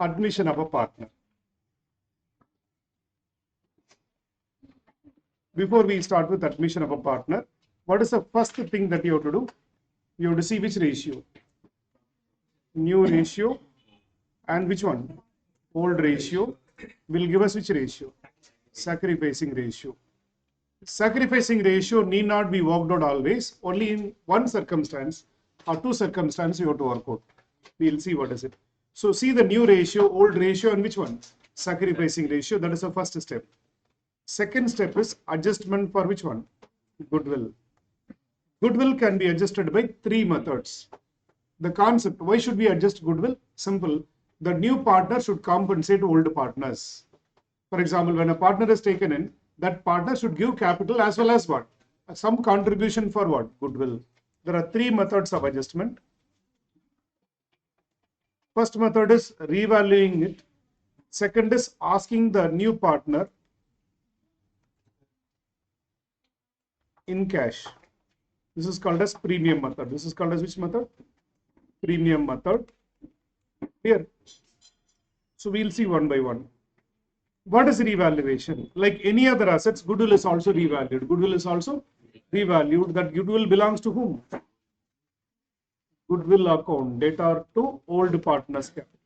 admission of a partner. Before we start with admission of a partner, what is the first thing that you have to do? You have to see which ratio. New ratio and which one? Old ratio will give us which ratio? Sacrificing ratio. Sacrificing ratio need not be worked out always. Only in one circumstance or two circumstances you have to work out. We'll see what is it. So see the new ratio, old ratio, and which one? Sacrificing ratio. That is the first step. Second step is adjustment for which one? Goodwill. Goodwill can be adjusted by three methods. The concept, why should we adjust goodwill? Simple. The new partner should compensate old partners. For example, when a partner is taken in, that partner should give capital as well as what? Some contribution for what? Goodwill. There are three methods of adjustment. First method is revaluing it. Second is asking the new partner in cash. This is called as premium method. This is called as which method? Premium method. Here. So we'll see one by one. What is revaluation? Like any other assets, goodwill is also revalued. Goodwill is also revalued. That goodwill belongs to whom? Goodwill account, data to old partners capital.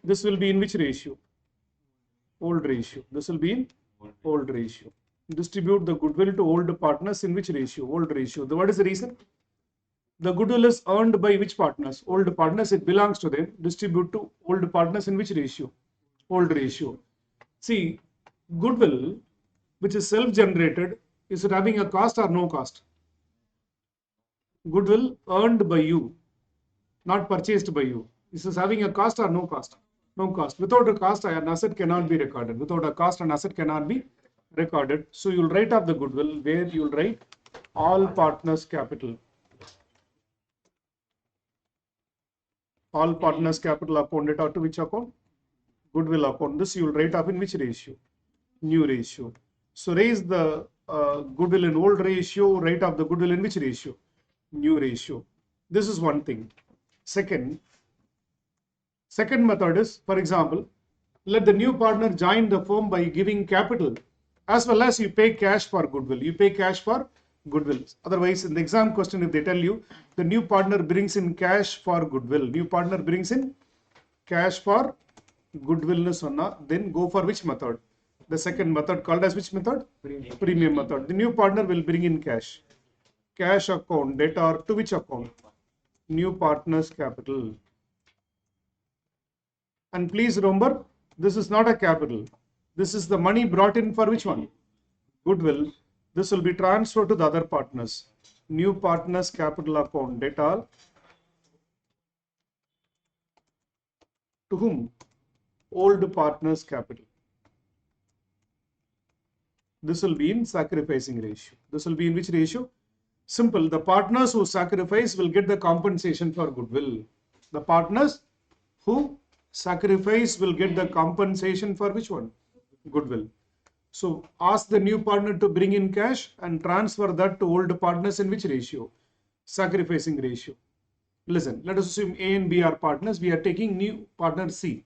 This will be in which ratio? Old ratio. This will be in old ratio. Distribute the goodwill to old partners in which ratio? Old ratio. What is the reason? The goodwill is earned by which partners? Old partners, it belongs to them. Distribute to old partners in which ratio? Old ratio. See, goodwill, which is self-generated, is it having a cost or no cost? Goodwill earned by you, not purchased by you. This is having a cost or no cost? No cost. Without a cost, an asset cannot be recorded. Without a cost, an asset cannot be recorded. So you will write off the goodwill where you will write all partners capital. All partners capital account data to which account? Goodwill account. This you will write off in which ratio? New ratio. So raise the goodwill in old ratio, write off the goodwill in which ratio? New ratio. This is one thing. Second method is, for example, let the new partner join the firm by giving capital as well as you pay cash for goodwill. You pay cash for goodwill. Otherwise, in the exam question, if they tell you the new partner brings in cash for goodwill, new partner brings in cash for goodwill, then go for which method? The second method called as which method? Premium method. The new partner will bring in cash. Cash account, data to which account? New partner's capital. And please remember, this is not a capital. This is the money brought in for which one? Goodwill. This will be transferred to the other partners. New partners capital account, data to whom? Old partners capital. This will be in sacrificing ratio. This will be in which ratio? Simple. The partners who sacrifice will get the compensation for goodwill. The partners who sacrifice will get the compensation for which one? Goodwill. So ask the new partner to bring in cash and transfer that to old partners in which ratio? Sacrificing ratio. Listen, let us assume A and B are partners. We are taking new partner C.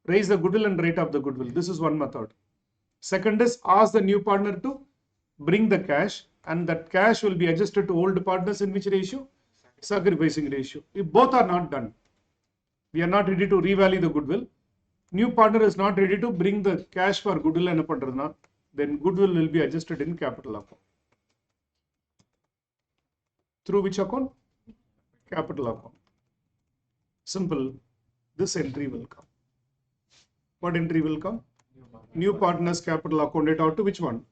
Raise the goodwill and write off the goodwill. This is one method. Second is ask the new partner to bring the cash and that cash will be adjusted to old partners in which ratio? Sacrificing ratio. If both are not done, we are not ready to revalue the goodwill, new partner is not ready to bring the cash for goodwill and a then goodwill will be adjusted in capital account. Through which account? Capital account. Simple. This entry will come. What entry will come? New partners capital account data to which one?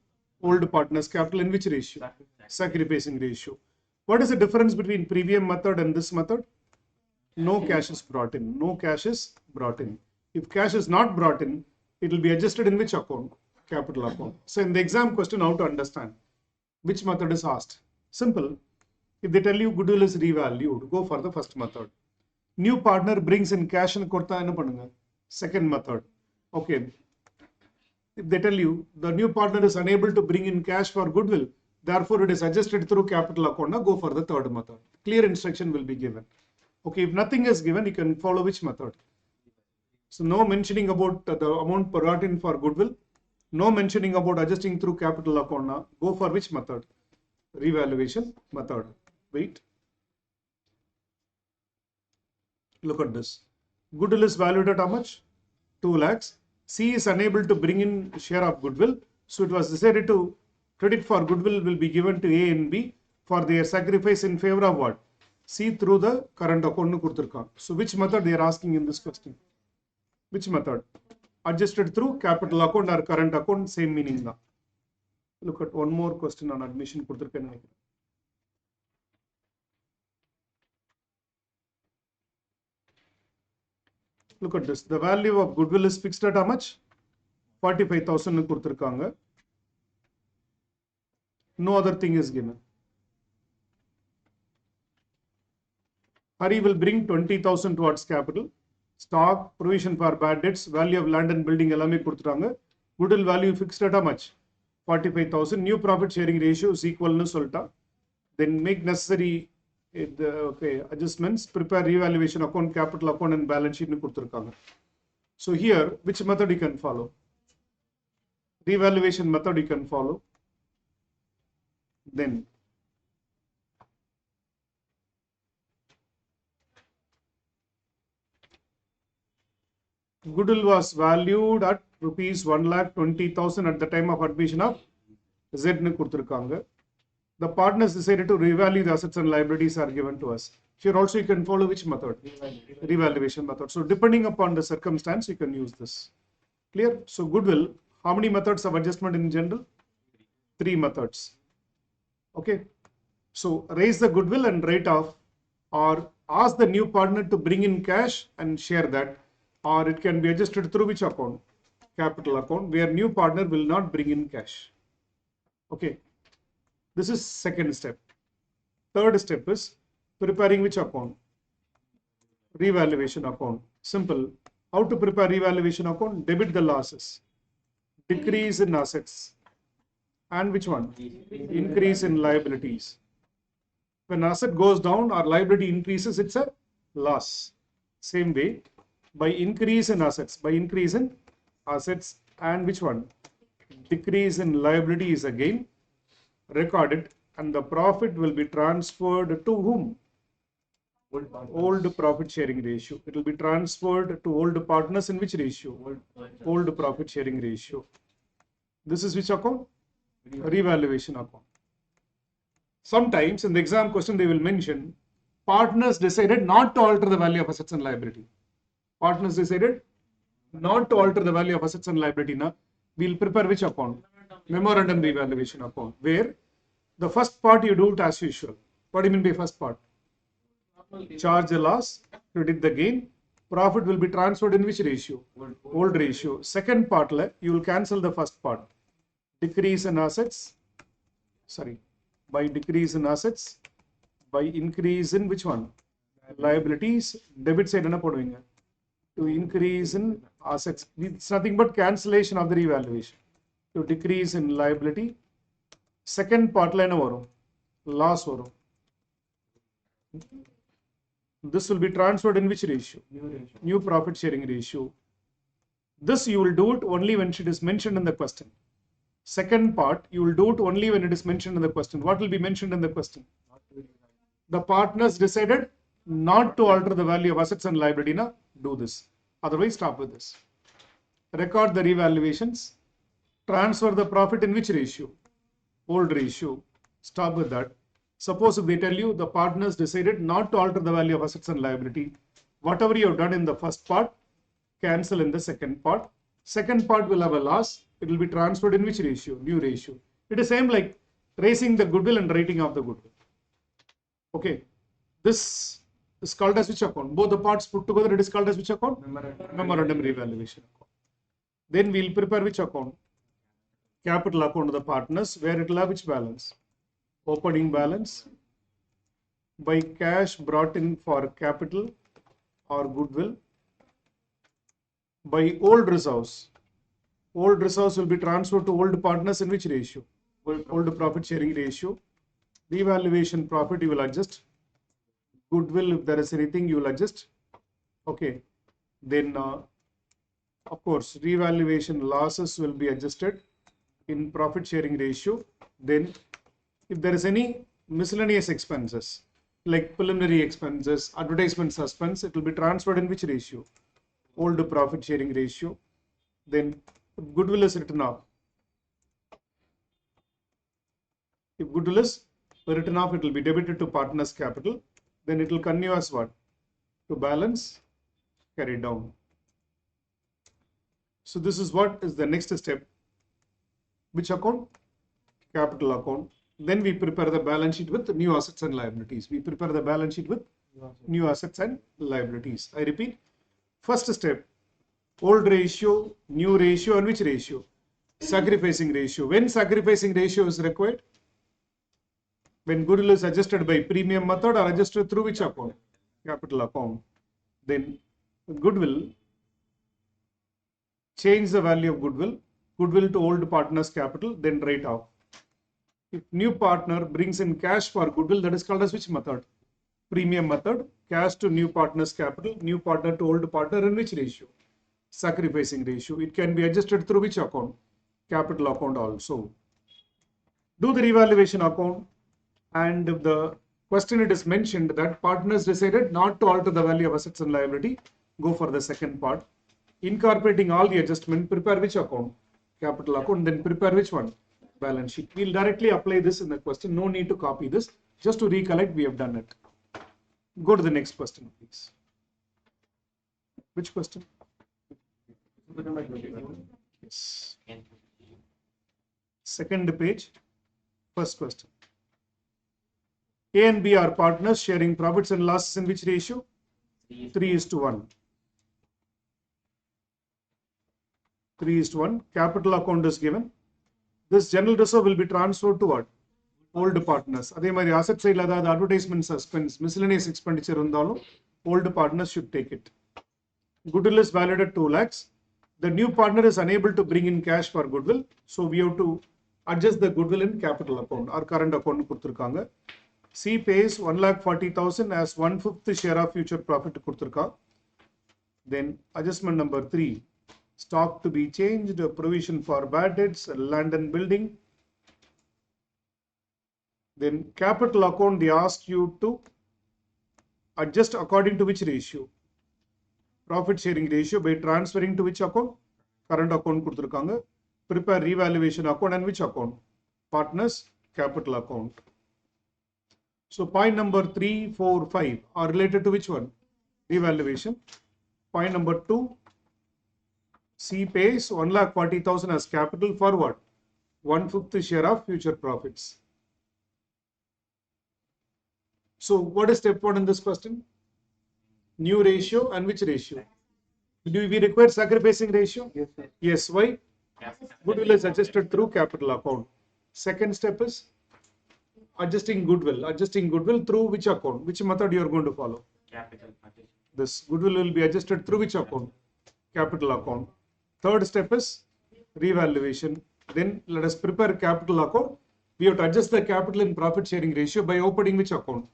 Old partners capital in which ratio? Sacrificing ratio. What is the difference between premium method and this method? No cash is brought in. No cash is brought in. If cash is not brought in, it will be adjusted in which account? Capital account. So in the exam question, how to understand? Which method is asked? Simple. If they tell you goodwill is revalued, go for the first method. New partner brings in cash and korta. Second method. Okay. If they tell you the new partner is unable to bring in cash for goodwill, therefore it is adjusted through capital account, now go for the third method. Clear instruction will be given. Okay, if nothing is given, you can follow which method? So no mentioning about the amount brought in for goodwill, no mentioning about adjusting through capital account. Now go for which method? Revaluation method. Wait. Look at this. Goodwill is valued at how much? 2 lakhs. C is unable to bring in share of goodwill. So it was decided to credit for goodwill will be given to A and B for their sacrifice in favor of what? C through the current account. So which method they are asking in this question? Which method? Adjusted through capital account or current account, same meaning. Now. Look at one more question on admission. Look at this. The value of goodwill is fixed at how much? 45,000. No other thing is given. Hari will bring 20,000 towards capital. Stock, provision for bad debts, value of land and building எல்லாமே கொடுத்துட்டாங்க. Goodwill value fixed at how much? 45,000. New profit sharing ratio is equal னு சொல்லிட்டா. Then make necessary adjustments. Prepare revaluation account, capital account and balance sheet னு கொடுத்துருக்காங்க. So here, which method you can follow? Revaluation method you can follow. Then goodwill was valued at rupees 1,20,000 at the time of admission of Z னு கொடுத்துருக்காங்க. The partners decided to revalue the assets and liabilities are given to us. Here also you can follow which method? Revaluation method. So depending upon the circumstance, you can use this. Clear? So goodwill, how many methods of adjustment in general? 3 methods. Okay. So raise the goodwill and write off, or ask the new partner to bring in cash and share that, or it can be adjusted through which account? Capital account, where new partner will not bring in cash. Okay. This is second step. Third step is preparing which account? Revaluation account. Simple. How to prepare revaluation account? Debit the losses, decrease in assets, and which one? Increase in liabilities. When asset goes down or liability increases, it's a loss. Same way, by increase in assets, and which one? Decrease in liability is a gain. Record it, and the profit will be transferred to whom? Old profit sharing ratio. It will be transferred to old partners in which ratio? Old profit sharing ratio. This is which account? Revaluation account. Sometimes in the exam question they will mention partners decided not to alter the value of assets and liability. Partners decided not to alter the value of assets and liability. Now we'll prepare which account? Memorandum revaluation account, where the first part you do it as usual. What do you mean by first part? Charge the loss, credit the gain. Profit will be transferred in which ratio? Old ratio. Second part, you will cancel the first part. Decrease in assets. Sorry. By decrease in assets, by increase in which one? Liabilities. Debit side enna poduvinga? To increase in assets. It's nothing but cancellation of the revaluation. To decrease in liability. Second part la enna varum? Loss varum. This will be transferred in which ratio? New profit sharing ratio. This you will do it only when it is mentioned in the question. Second part, you will do it only when it is mentioned in the question. What will be mentioned in the question? The partners decided not to alter the value of assets and liability. Now do this. Otherwise, stop with this. Record the revaluations. Transfer the profit in which ratio? Old ratio. Stop with that. Suppose if they tell you the partners decided not to alter the value of assets and liability, whatever you have done in the first part, cancel in the second part. Second part will have a loss. It will be transferred in which ratio? New ratio. It is same like raising the goodwill and writing off the goodwill. Okay. This is called as which account? Both the parts put together, it is called as which account? Memorandum revaluation account. Then we'll prepare which account? Capital account of the partners, where it will have which balance? Opening balance by cash brought in for capital or goodwill, by old reserves. Old reserves will be transferred to old partners in which ratio? Old profit sharing ratio. Revaluation profit you will adjust Goodwill, if there is anything, you will adjust. Okay. Then, of course, revaluation losses will be adjusted in profit sharing ratio. Then, if there is any miscellaneous expenses, like preliminary expenses, advertisement suspense, it will be transferred in which ratio? Old profit sharing ratio. Then, if goodwill is written off. If goodwill is written off, it will be debited to partner's capital. Then it will continue as what? To balance, carry down. So this is what is the next step. Which account? Capital account. Then we prepare the balance sheet with new assets and liabilities. We prepare the balance sheet with new assets and liabilities. I repeat, first step, old ratio, new ratio, and which ratio? Sacrificing ratio. When sacrificing ratio is required? When goodwill is adjusted by premium method or adjusted through which account? Capital account. Then goodwill, change the value of goodwill to old partner's capital, then write off. If new partner brings in cash for goodwill, that is called as which method? Premium method. Cash to new partner's capital, new partner to old partner, in which ratio? Sacrificing ratio. It can be adjusted through which account? Capital account also. Do the revaluation account, and if the question it is mentioned that partners decided not to alter the value of assets and liability, go for the second part. Incorporating all the adjustment, prepare which account? Capital account. Then prepare which one? Balance sheet. We'll directly apply this in the question. No need to copy this. Just to recollect, we have done it. Go to the next question, please. Which question? Yes. Second page. First question. A and B are partners sharing profits and losses in which ratio? 3:1. 3:1. Capital account is given. This general reserve will be transferred to what? Old partners. Adhe mari asset side la the advertisement suspense, miscellaneous expenditure undalo, old partners should take it. Goodwill is valued at 2 lakhs. The new partner is unable to bring in cash for goodwill, so we have to adjust the goodwill in capital account or current account kuduthirukanga. C pays 1,40,000 as 1/5 share of future profit kuduthirukka. Then adjustment number 3. Stock to be changed, provision for bad debts, land and building. Then capital account, they ask you to adjust according to which ratio? Profit sharing ratio by transferring to which account? Current account kuduthirukanga. Prepare revaluation account and which account? Partners capital account. So point number 3, 4, 5 are related to which one? Revaluation. Point number 2. C pays 1,40,000 as capital for what? 1/5 share of future profits. So what is step 1 in this question? New ratio and which ratio? Do we require sacrificing ratio? Yes, sir. Yes. Why? Goodwill is adjusted through capital account. Second step is adjusting goodwill. Adjusting goodwill through which account? Which method you are going to follow? Capital. This goodwill will be adjusted through which account? Capital account. Third step is revaluation. Then let us prepare capital account. We have to adjust the capital in profit sharing ratio by opening which account?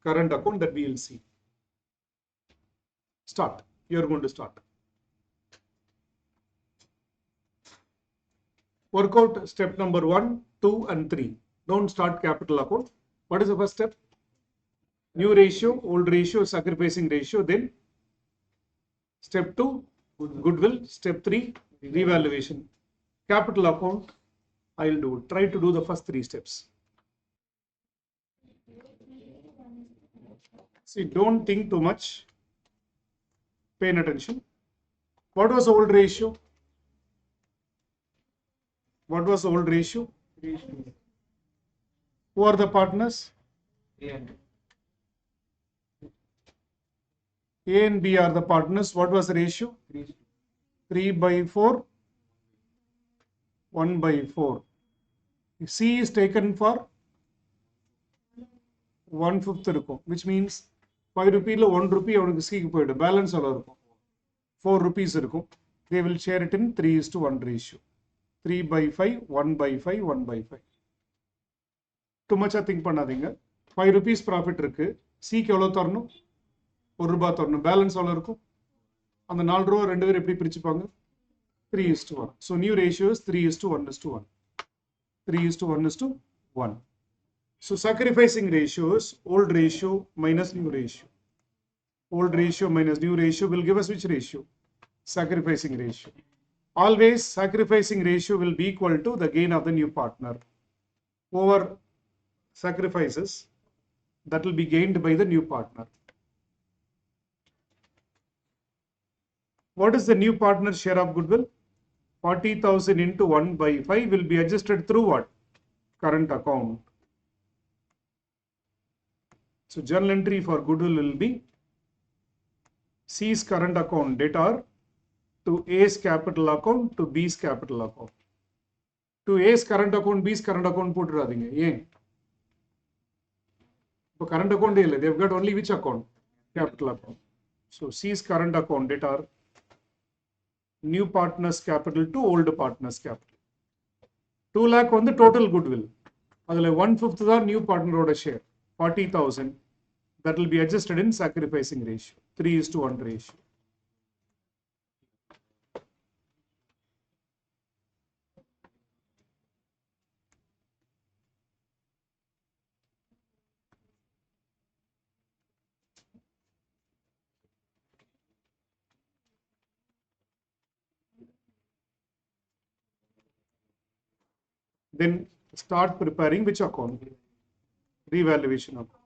Current account, that we will see. Start. You are going to start. Work out step number 1, 2, and 3. Don't start capital account. What is the first step? New ratio, old ratio, sacrificing ratio. Then step 2, goodwill. Step 3, revaluation. Capital account, I will do. Try to do the first 3 steps. See, don't think too much. Pay attention. What was the old ratio? What was the old ratio? Who are the partners? A and B are the partners. What was the ratio? 3/4, 1/4. C is taken for 1/5, which means 5 rupees, 1 rupee, balance 4 rupees. They will share it in 3:1 ratio. 3/5, 1/5, 1/5. Too much think பண்ணாதீங்க. 5 rupees profit இருக்கு. சிக்கு எவ்வளோ தரணும்? ₹1 தரணும். Balance எவ்வளோ இருக்கும்? அந்த 4 ரூபா 2 பேர் எப்படி பிரிச்சுப்பாங்க? 3:1. So new ratio is 3:1:1. 3:1:1. So sacrificing ratio is old ratio minus new ratio. Old ratio minus new ratio will give us which ratio? Sacrificing ratio. Always sacrificing ratio will be equal to the gain of the new partner over sacrifices that will be gained by the new partner. What is the new partner's share of goodwill? 40,000 into 1/5 will be adjusted through what? Current account. So journal entry for goodwill will be C's current account debtor to A's capital account to B's capital account. To A's current account, B's current account போட்டுறாதீங்க. ஏன்? இப்போ current account இல்லை. They've got only which account? Capital account. So C's current account debtor, new partner's capital to old partner's capital. 2 lakh வந்து total goodwill. அதில் 1/5 தான் new partner share. 40,000. That will be adjusted in sacrificing ratio. 3:1 ratio. Then start preparing which account? Revaluation account.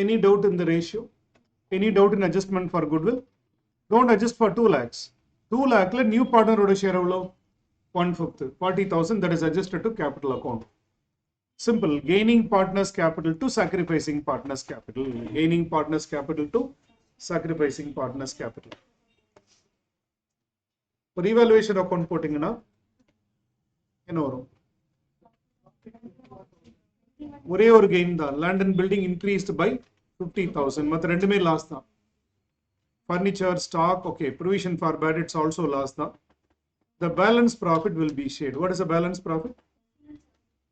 Any doubt in the ratio? Any doubt in adjustment for goodwill? Don't adjust for 2 lakhs. 2 lakh new partner share எவ்வளோ? 1/5. 40,000 that is adjusted to capital account. Simple. Gaining partner's capital to sacrificing partner's capital. Gaining partner's capital to sacrificing partner's capital. Revaluation account போட்டிங்கன்னா என்ன வரும்? ஒரே ஒரு gain தான். Land and building increased by 50,000. மற்ற ரெண்டுமே loss தான். Furniture, stock, okay. Provision for bad it's also loss தான். The balance profit will be shared. What is the balance profit?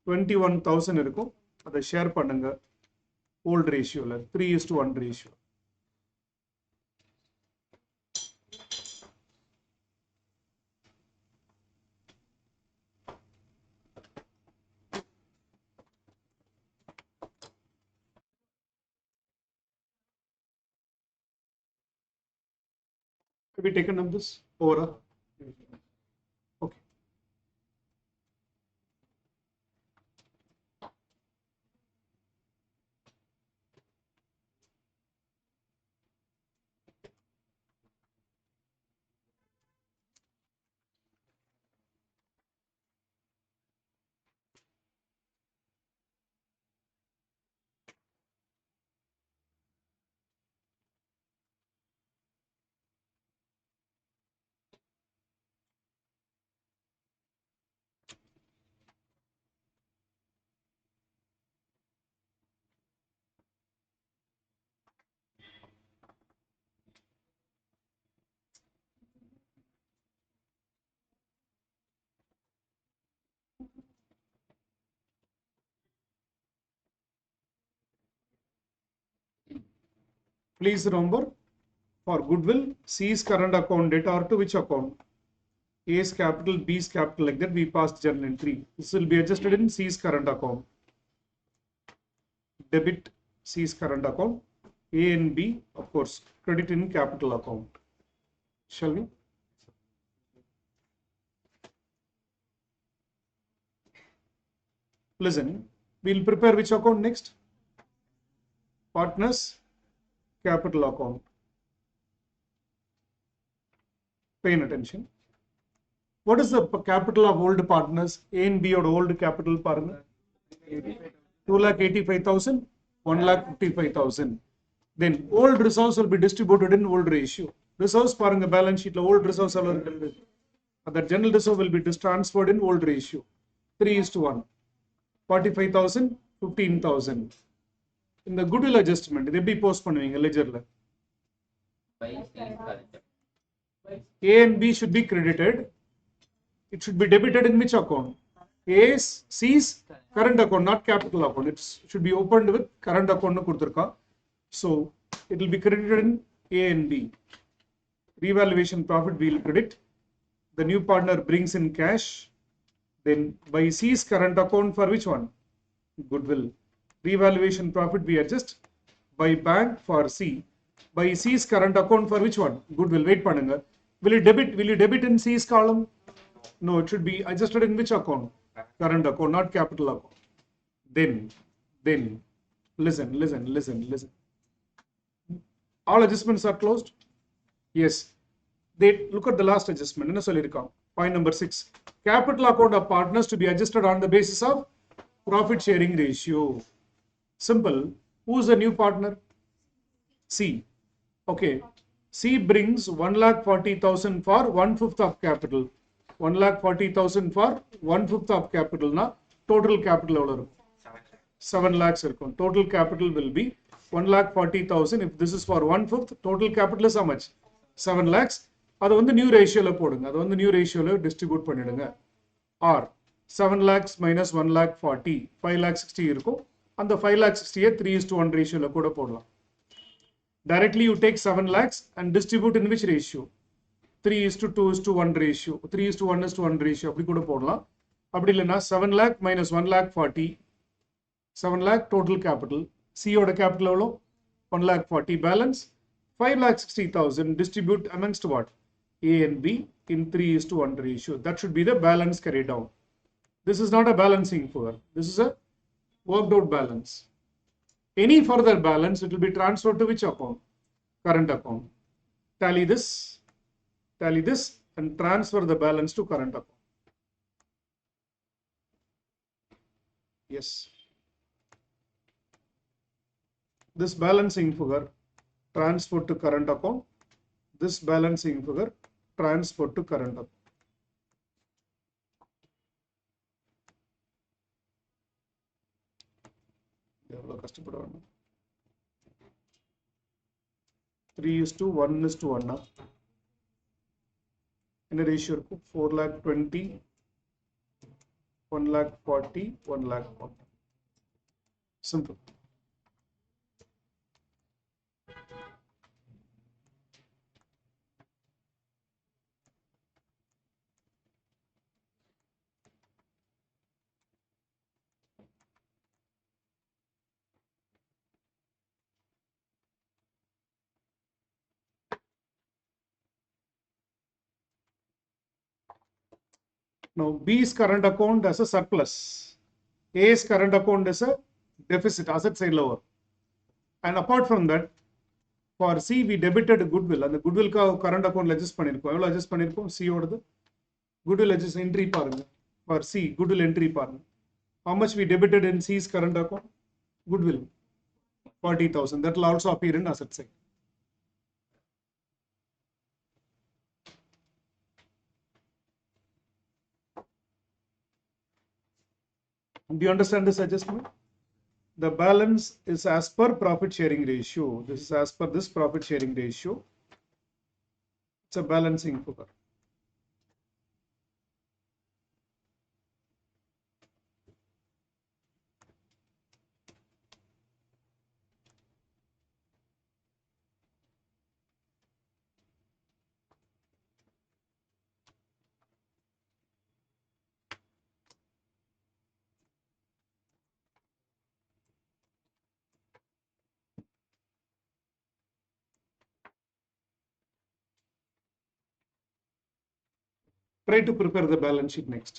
21,000 இருக்கும். அதை ஷேர் பண்ணுங்க ஓல்ட் ரேஷியோல 3:1 ratio. Have we taken up this overall? Okay. Please remember, for goodwill, C's current account debtor to which account? A's capital, B's capital, like that we passed journal entry. This will be adjusted in C's current account. Debit C's current account. A and B, of course, credit in capital account. Shall we? Listen, we'll prepare which account next? Partners capital account. Paying attention. What is the capital of old partners? A and B or old capital partner? 2,85,000, 1,55,000. Then old reserves will be distributed in old ratio. Reserves paranga balance sheet old reserves are that general reserve will be transferred in old ratio. 3:1. 45,000, 15,000. இந்த goodwill adjustment இது எப்படி post பண்ணுவீங்க லெட்ஜர்ல? A and B should be credited. It should be debited in which account? A's, C's current account, not capital account. It should be opened with current account கொடுத்திருக்கா. So it will be credited in A and B. Revaluation profit we will credit. The new partner brings in cash. Then by C's current account for which one? Goodwill. Revaluation profit we adjust by bank for C. By C's current account for which one? Goodwill. Wait பண்ணுங்க. Will you debit in C's column? No, it should be adjusted in which account? Current account, not capital account. Then, listen. All adjustments are closed? Yes. They look at the last adjustment. என்ன சொல்லிருக்காங்க? Point number 6. Capital account of partners to be adjusted on the basis of profit sharing ratio. Simple. Who's the new partner? C. Okay. C brings 1,40,000 for 1/5 of capital. 1,40,000 for 1/5 of capital. Na total capital எவ்வளவு இருக்கும்? 7 lakhs இருக்கும். Total capital will be 1,40,000. If this is for 1/5, total capital is how much? 7 lakhs. அது வந்து new ரேஷியோல போடுங்க. அது வந்து new ரேஷியோல distribute பண்ணிடுங்க. Or 7 lakhs minus 1,40,000, 5,60,000 இருக்கும். அந்த 5,60,000 3:1 ரேஷியோல கூட போடலாம். Directly you take 7 lakhs and distribute in which ratio? 3:2:1 ratio. 3:1:1 ratio அப்படி கூட போடலாம். அப்படி இல்லைன்னா 7 lakh minus 1,40,000, 7 lakh total capital. C ஓட capital எவ்வளோ? 1,40,000 balance. 5,60,000 distribute amongst what? A and B in 3:1 ratio. That should be the balance carried out. This is not a balancing figure. This is a worked out balance. Any further balance, it will be transferred to which account? Current account. Tally this, and transfer the balance to current account. Yes. This balancing figure transferred to current account. This balancing figure transferred to current account. எவ்வளவு கஷ்டப்படுவாங்க? 3:1:1 என்ன ratio இருக்கும்? 4,20,000, 1,40,000, 1,40,000. Simple. Now B's current account as a surplus. A's current account is a deficit, asset side lower. And apart from that, for C we debited goodwill. And the goodwill current account adjust பண்ணிருக்கோம். எவ்வளவு adjust பண்ணிருக்கோம்? C ஓடது goodwill adjust entry பாருங்க. For C goodwill entry பாருங்க. How much we debited in C's current account? Goodwill 40,000. That will also appear in asset side. Do you understand this adjustment? The balance is as per profit sharing ratio. This is as per this profit sharing ratio. It's a balancing figure. Try to prepare the balance sheet next.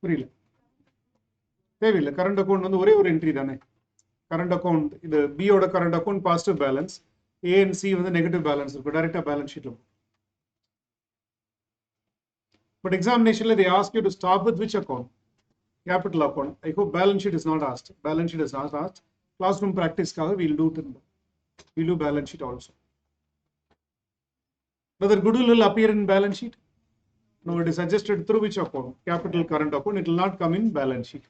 புரியல? தேவையில்லை. Current account வந்து ஒரே ஒரு entry தானே. Current account இது B ஓட current account positive balance, A and C வந்து negative balance இருக்கும். டைரக்டா balance ஷீட்ல. But examination they ask you to start with which account? Capital account. I hope balance sheet is not asked. Balance sheet is not asked. Classroom practice kaga we'll do balance sheet also. Whether goodwill will appear in balance sheet? No, it is adjusted through which account? Capital current account. It will not come in balance sheet.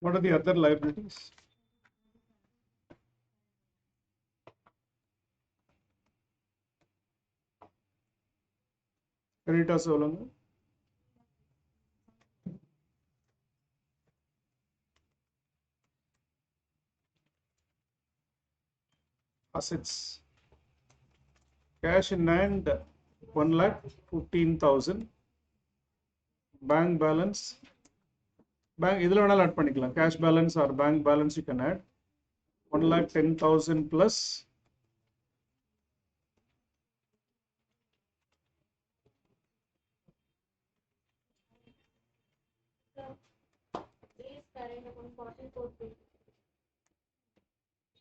What are the other liabilities? Creditors எவ்வளோங்க? Assets. Cash in hand 1,15,000. Bank balance. Bank இதில் வேணாலும் add பண்ணிக்கலாம். Cash balance or bank balance you can add. 1,10,000 plus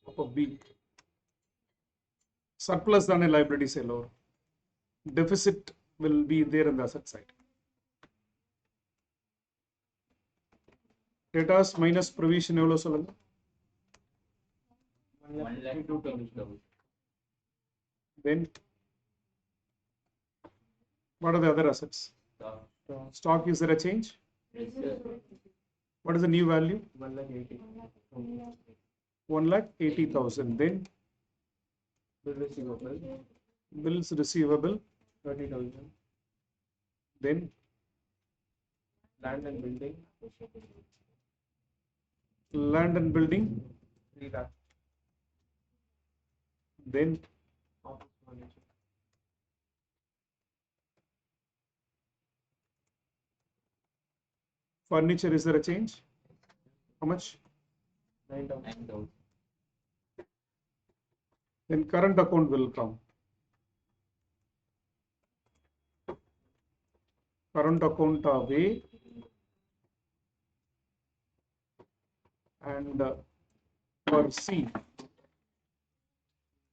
அப்போ B. Surplus than a liability sale or deficit will be there in the asset side. Debtors minus provision எவ்வளோ சொல்லுங்க? 1,02,000. Then what are the other assets? Stock, is there a change? What is the new value? 1,80,000. 1,80,000. Then bills receivable 30,000. then Land and building land and building 3 lakh. then Office furniture furniture, is there a change? How much? 9,000. Then current account will come. Current account away and for C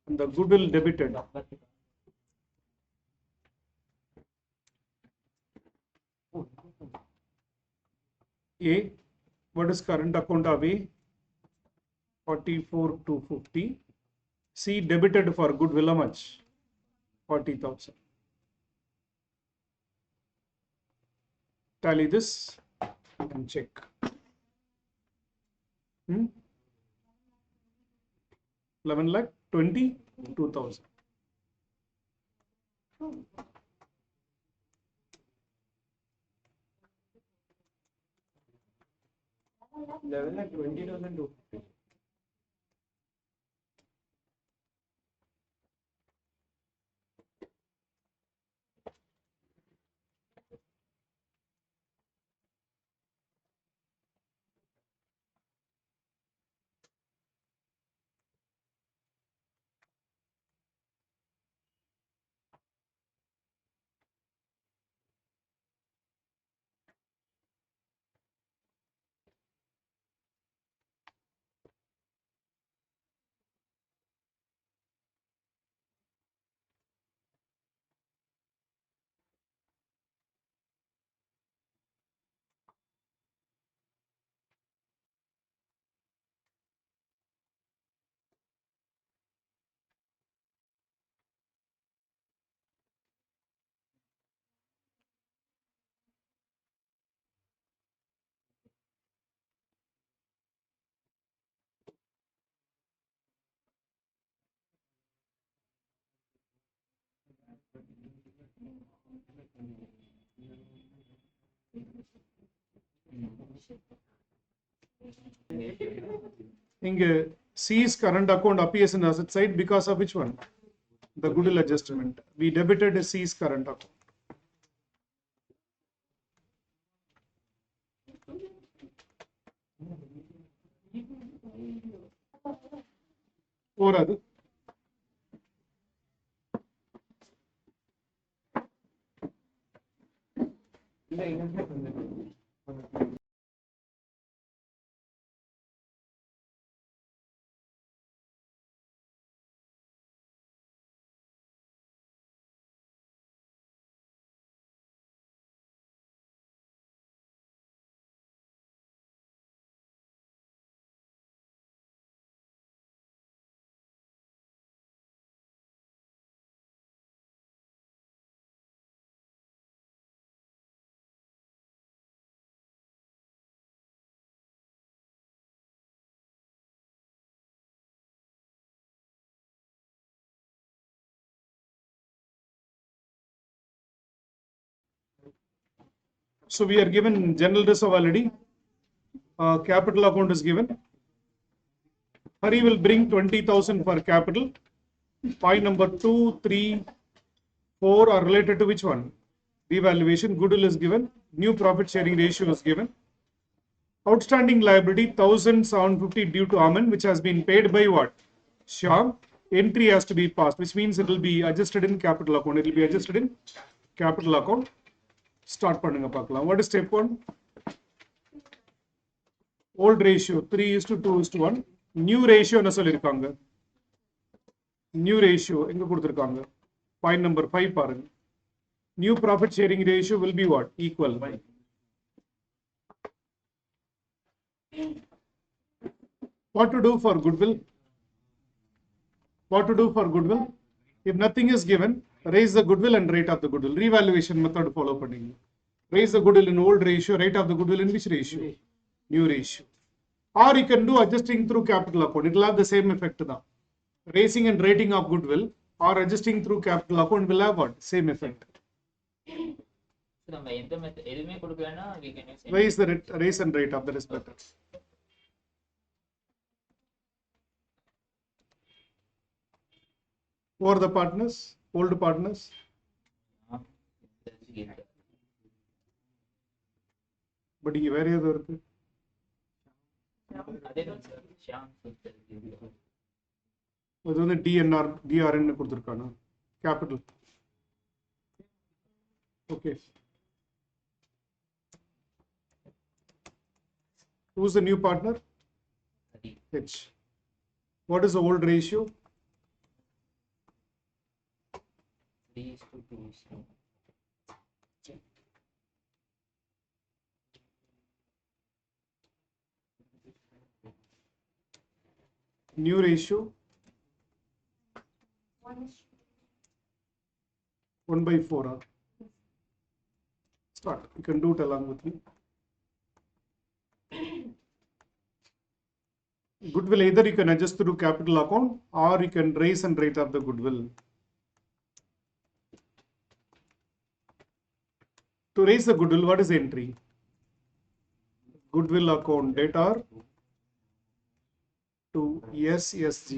and the goodwill debited. A, what is current account away? 44,250. C, debited for goodwill, how much? 40,000. Tally this and check. 11,22,000. Level like 20,000 to C's current account appears in the asset side because of which one? The goodwill adjustment. We debited C's current account. Or other. So we are given general reserve already. Capital account is given. Hari will bring 20,000 for capital. Point number 2, 3, 4 are related to which one? Revaluation. Goodwill is given. New profit sharing ratio is given. Outstanding liability 1,750 due to Aman, which has been paid by what? Shyam. Entry has to be passed, which means it will be adjusted in capital account. It will be adjusted in capital account. Start பண்ணுங்க பார்க்கலாம். What is step 1? Old ratio 3:2:1. New ratio என்ன சொல்லிருக்காங்க? New ratio எங்க கொடுத்திருக்காங்க? Point number 5 பாருங்க. New profit sharing ratio will be what? Equal. What to do for goodwill? What to do for goodwill? If nothing is given, raise the goodwill and rate of the goodwill. Revaluation method follow பண்ணீங்க. Raise the goodwill in old ratio, rate of the goodwill in which ratio? New ratio. Or you can do adjusting through capital account. It will have the same effect. Raising and rating of goodwill or adjusting through capital account will have what? Same effect. Raise and rate of that is better. Or the partners, old partners. But you vary other. அது வந்து DRN கொடுத்திருக்கானா capital. Okay. Who's the new partner? H. What is the old ratio? 3:2. New ratio 1/4. Start. You can do it along with me. Goodwill either you can adjust through capital account or you can raise and rate of the goodwill. To raise the goodwill, what is the entry? Goodwill account data to SSG.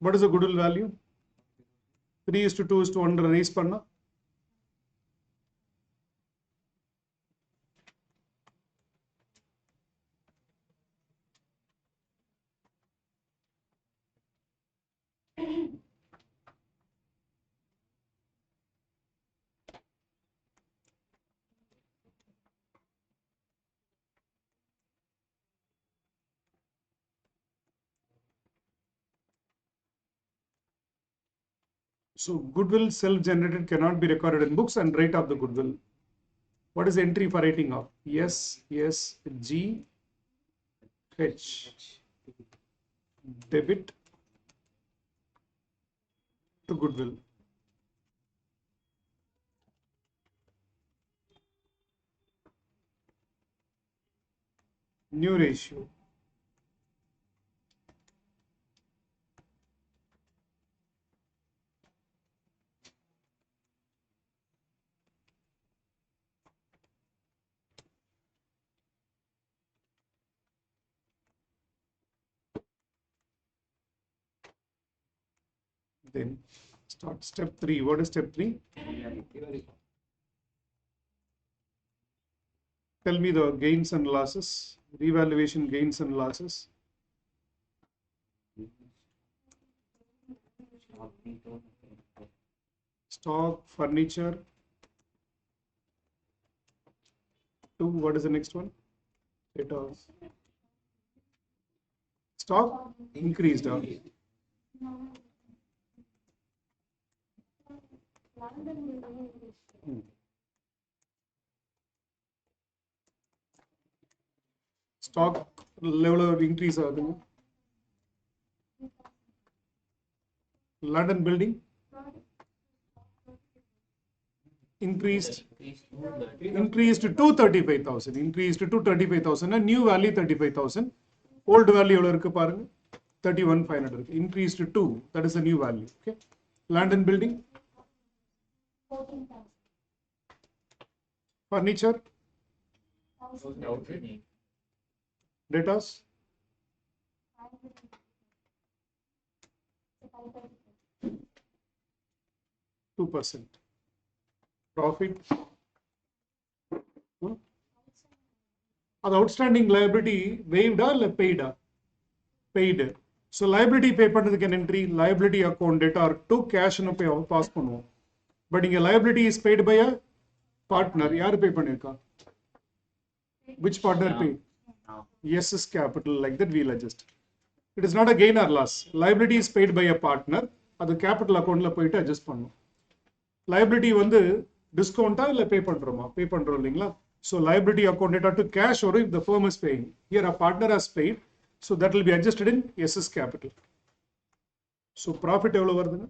What is the goodwill value? 3:2:1 raise panna. So goodwill self-generated cannot be recorded in books and rate of the goodwill. What is the entry for rating of? SSG H. Debit to goodwill. New ratio Then start step 3. What is step 3? Tell me the gains and losses, revaluation gains and losses. Stock, furniture. 2, what is the next one? Debtors. Stock increased. Stock level increase ஆகுது. London building increased to 35,000. Increased to 35,000. A new value 35,000. Old value எவ்வளவு இருக்கு பாருங்க. 31,500 இருக்கு. Increased to 2. That is the new value. Okay. London building. Furniture. Debtors. 2%. Profit. அது outstanding liability waived or paid? Paid. So liability pay பண்றதுக்கு என்ன entry? Liability account debtor to cash னு pass பண்ணுவோம். But இங்க liability is paid by a partner. யாரு pay பண்ணிருக்கா? Which partner pay? SS capital. Like that we'll adjust. It is not a gain or loss. Liability is paid by a partner. அது capital accountல போயிட்டு adjust பண்ணும். Liability வந்து டிஸ்கவுண்டா இல்ல பே பண்றோமா? பே பண்றோம் இல்லீங்களா? So liability account data to cash or if the firm is paying. Here a partner has paid. So that will be adjusted in SS capital. So profit எவ்வளவு வருதுங்க?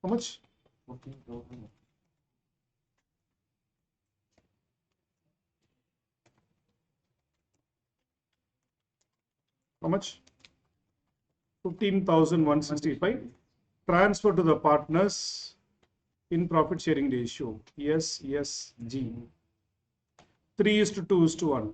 How much? 14,000. How much? 15,165. Transfer to the partners in profit sharing ratio. Yes, yes, G. 3:2:1.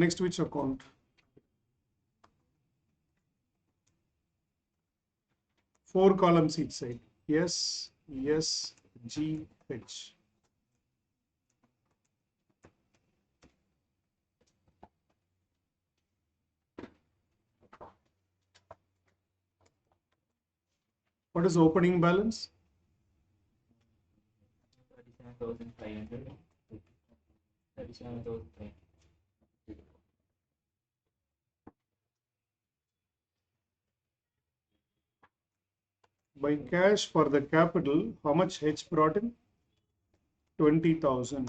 Next, which account? Four columns each side. S, S, G, H. What is opening balance? 37,500. 37,500. By cash for the capital, how much H brought in? 20,000.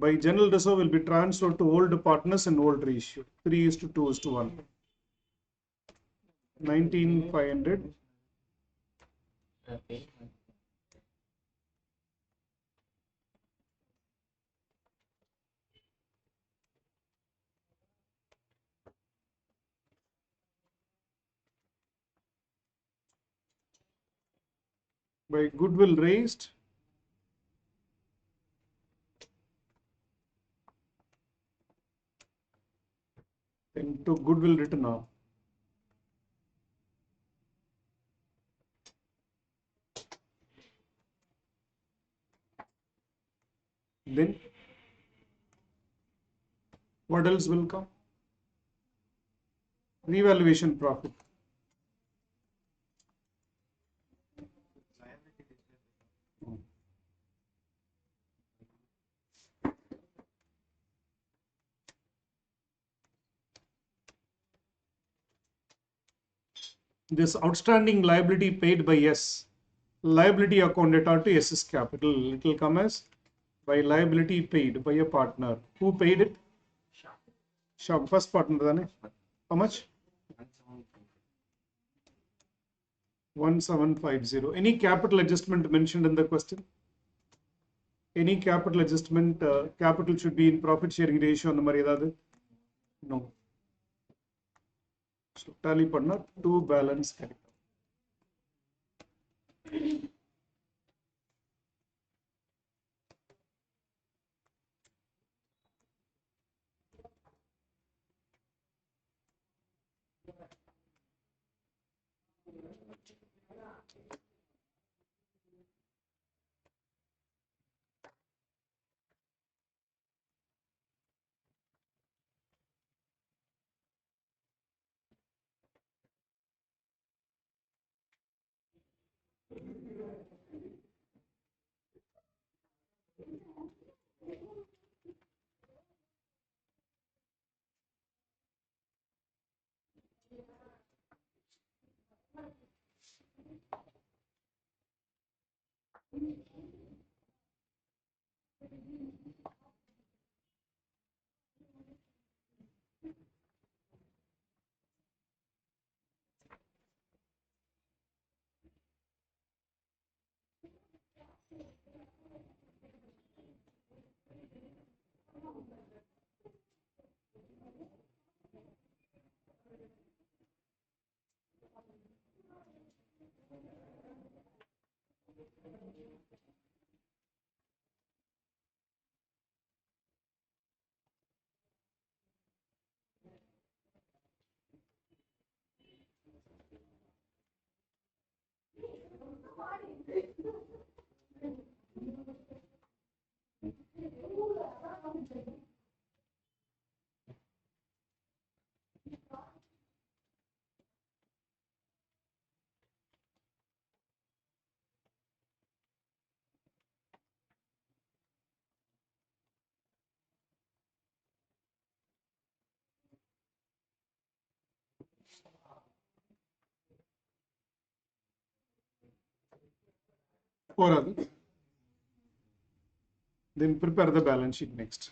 By general reserve will be transferred to old partners in old ratio. 3:2:1. 19,500. Okay. By goodwill raised. Into goodwill written off. Then what else will come? Revaluation profit. This outstanding liability paid by S liability account debtor to SS capital. It will come as by liability paid by a partner. Who paid it? Shop. First partner. Dane. How much? 1750. Any capital adjustment mentioned in the question? Any capital adjustment, capital should be in profit sharing ratio அந்த மாதிரி ஏதாவது? No. So tally பண்ணா to balance கிடைக்கும். போராது. Then prepare the balance sheet next.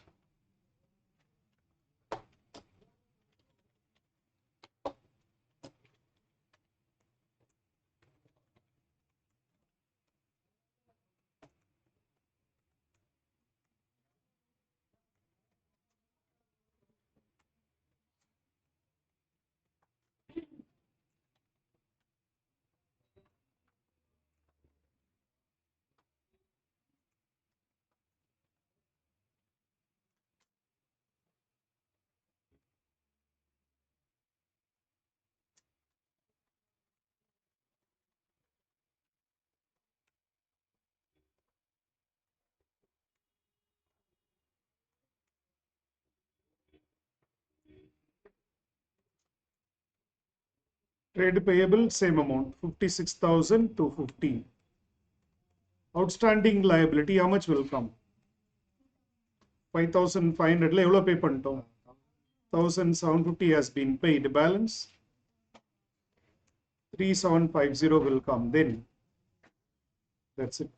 Trade payable, same amount, 56,000 to 50. Outstanding liability, how much will come? 5,500 ல எவ்வளவு pay பண்ணிட்டோம்? 1,750 has been paid. Balance 3,750 will come. Then that's it.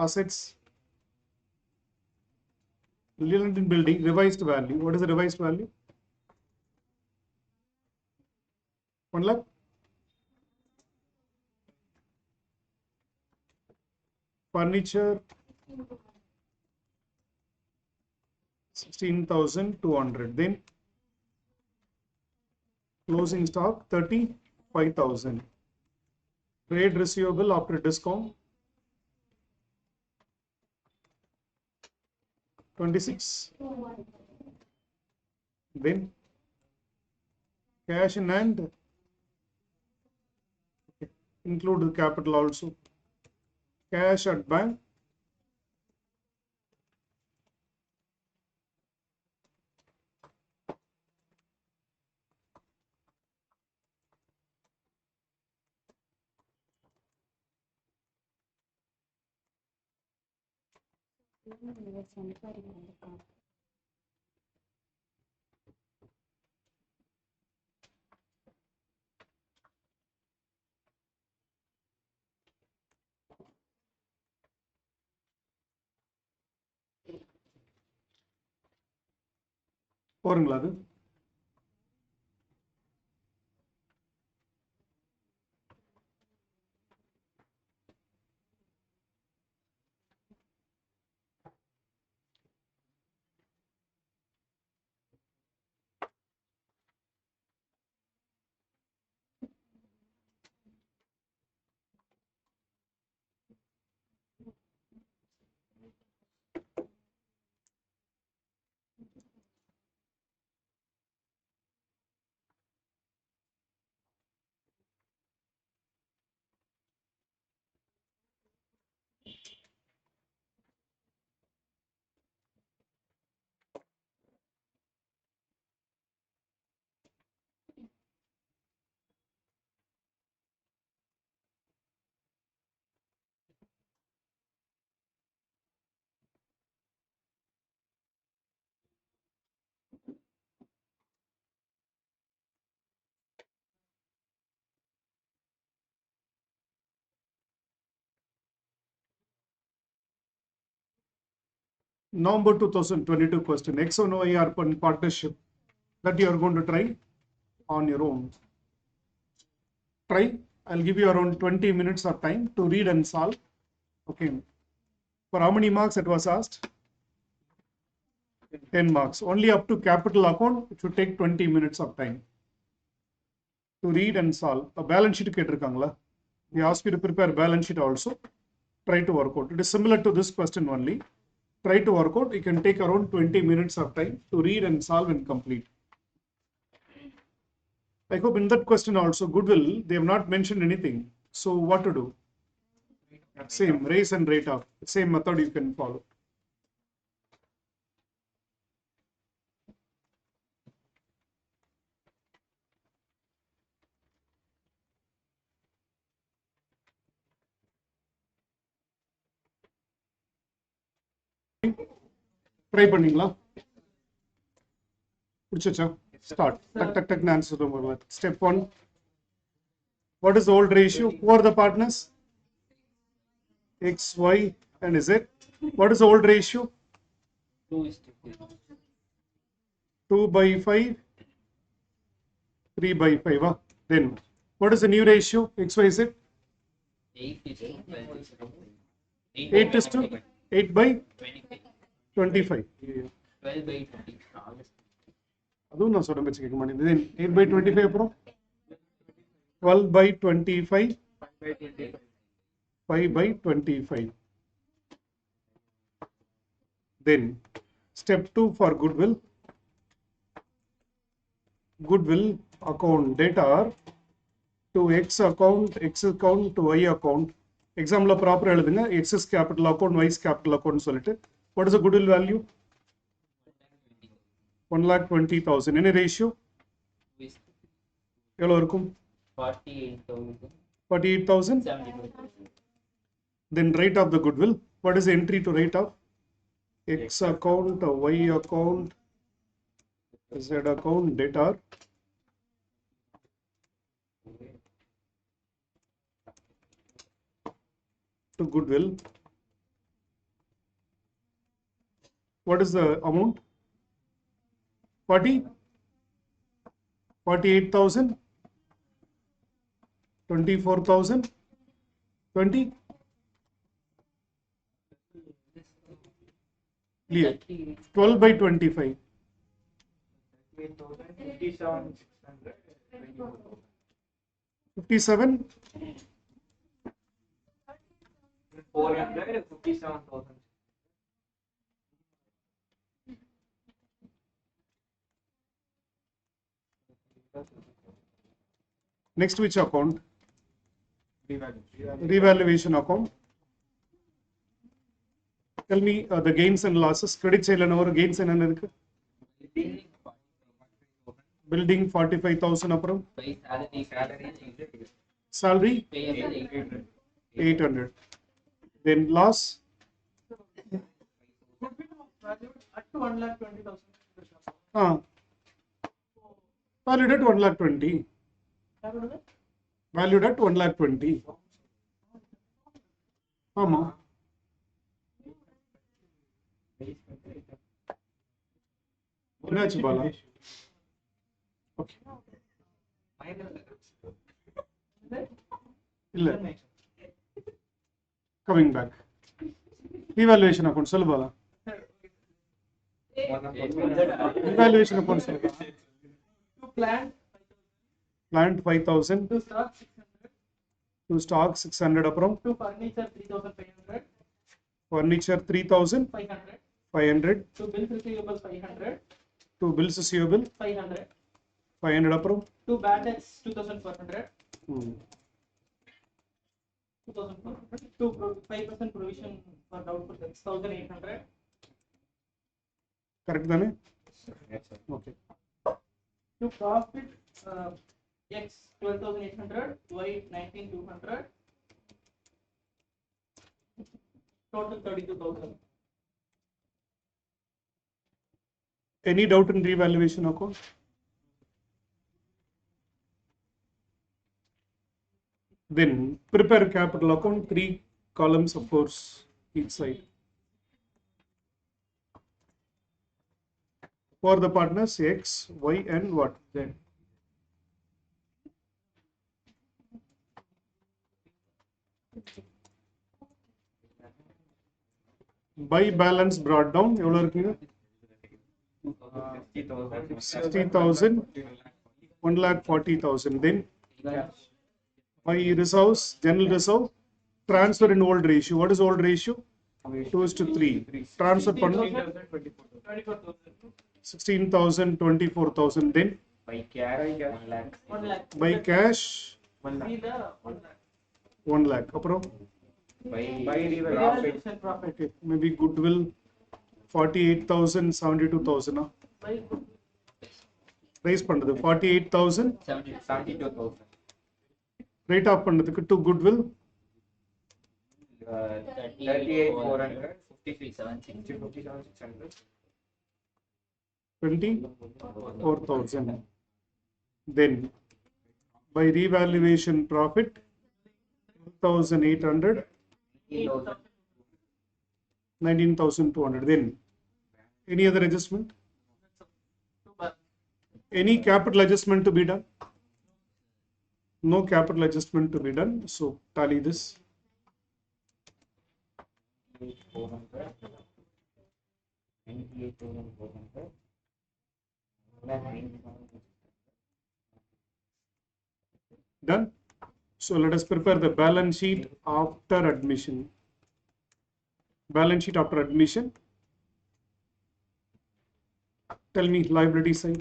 Assets, land and building, revised value. What is the revised value? 1 lakh. Furniture, 16,200. Then closing stock, 35,000. Trade receivable after discount, 26. Then cash in hand, include the capital also. Cash at bank, போறீங்களா அது? November 2022 question. X1Y partnership that you are going to try on your own. Try. I'll give you around 20 minutes of time to read and solve. Okay. For how many marks it was asked? 10 marks. Only up to capital account, it should take 20 minutes of time to read and solve. A balance sheet கேட்டிருக்காங்களா? We ask you to prepare balance sheet also. Try to work out. It is similar to this question only. Try to work out. You can take around 20 minutes of time to read and solve and complete. I hope in that question also, goodwill, they have not mentioned anything. So what to do? Same, raise and rate off. Same method you can follow. Try பண்ணீங்களா? புடிச்சச்சா? Start. Tuck, tuck, tuck, answer the word. Step 1. What is the old ratio? Who are the partners? X, Y, and Z. What is the old ratio? 2:3. 2 by 5, 3 by 5. Then, what is the new ratio? X, Y, Z. 8 is to 8 by 25. 12 by 20. அதுவும் நான் சொல்ல வச்சு கேட்க மாட்டேங்குது. Then 8 by 25 அப்புறம் 12 by 25, 5 by 25. Then step 2 for goodwill. Goodwill account data to X account to Y account. Example proper எழுதுங்க. X is capital account, Y is capital account சொல்லிட்டு. What is the goodwill value? 1,20,000. Any ratio? எவ்வளோ இருக்கும்? 48,000. 48,000. 75,000. Then write off the goodwill. What is the entry to write off? X account, Y account, Z account, data to goodwill. What is the amount? 40? 48,000? 24,000? 20? Clear. 12 by 25. 57? 457,000. Next, which account? Revaluation account. Tell me the gains and losses. Credit sale and over gains and another. Building 45,000 அப்புறம் salary 800. Then loss valued at 1,20,000. Ah, valued at 1,20,000. Valued at 1,20,000. ஆமா. என்னாச்சு Bala? Okay. இல்ல. Coming back. Evaluation account சொல்லு Bala. Evaluation account சொல்லு. To plant Plant 5,000. to stock 600. To stock 600 அப்புறம் To furniture 3,500. furniture 3,000. 500. 500. To bills receivable 500. To bills receivable 500. 500 அப்புறம் To bad debts 2,400. ம். 2,400. To 5% provision for doubtful debts 1,800. Correct தானே? Okay. To profit X 12,800, Y 19,200, total 32,000. Any doubt in revaluation account? Then prepare capital account, 3 columns of course each side. For the partners X, Y and what? Z. By balance brought down எவ்வளவு இருக்குங்க? 60,000, 1,40,000. Then by reserves, general reserve, transfer in old ratio. What is old ratio? 2:3. Transfer பண்ணு 24,000. 16,000, 24,000. Then By cash, 1 lakh. 1 lakh. by cash See the 1 lakh. 1 lakh. அப்புறம் By Revaluation profit. okay, maybe goodwill 48,000, 72,000. By Raise பண்ணது 48,000. 72,000. Write off பண்ணதுக்கு to goodwill 38,400. 57,600. 24,000. Then by revaluation profit 1,800, 19,200. Then any other adjustment? Any capital adjustment to be done? No capital adjustment to be done. So tally this. 400. 98,400. Done. So let us prepare the balance sheet after admission. Balance sheet after admission. Tell me liability side.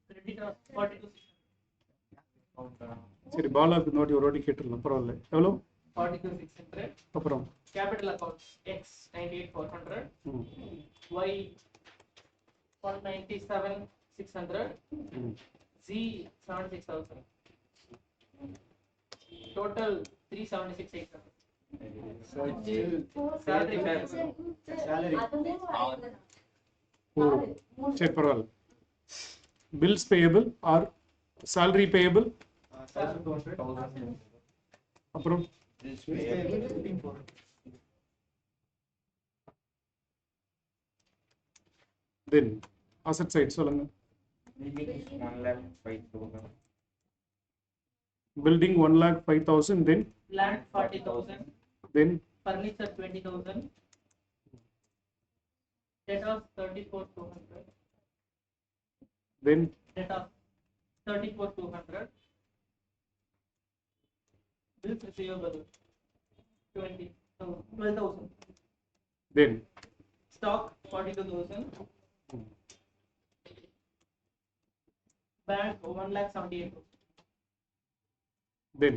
credit of 42,600. சரி பாலாக்கு naughty ஒரு வாட்டி கேட்டுடலாம் பரவாயில்ல. எவ்வளோ? 42,600. அப்புறம் Capital accounts X 98,400. ம், Y 197,600. ம். Z 76,000. Total 376,800. Salary. ஓ சரி பரவாயில்ல. Bills payable or salary payable? 1,200. அப்புறம் then asset side சொல்லுங்க. 1,05,000. Building 1,05,000. Then Land 40,000. then Furniture 20,000. Debt of 34,200. then Debt of 34,200. Bills receivable 12,000. then Stock 42,000. Bank 1,78,000. then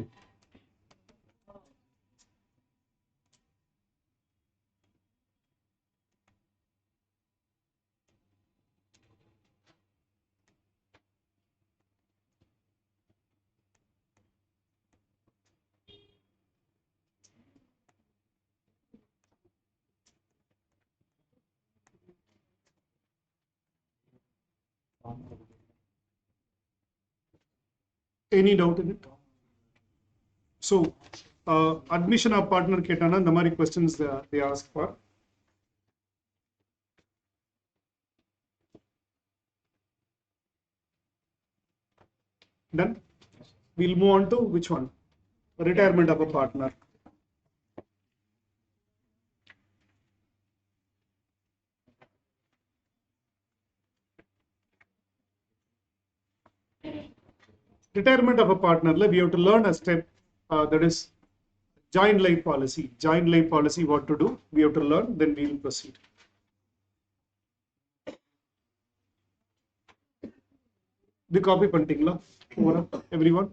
Any doubt in it? So, admission of partner கேட்டானா இந்த மாதிரி questions they ask for. Done. We'll move on to which one? Retirement of a partner. Retirement of a partner, we have to learn a step that is joint life policy. Joint life policy, what to do? We have to learn, then we will proceed. The copy பண்ணிட்டீங்களா everyone?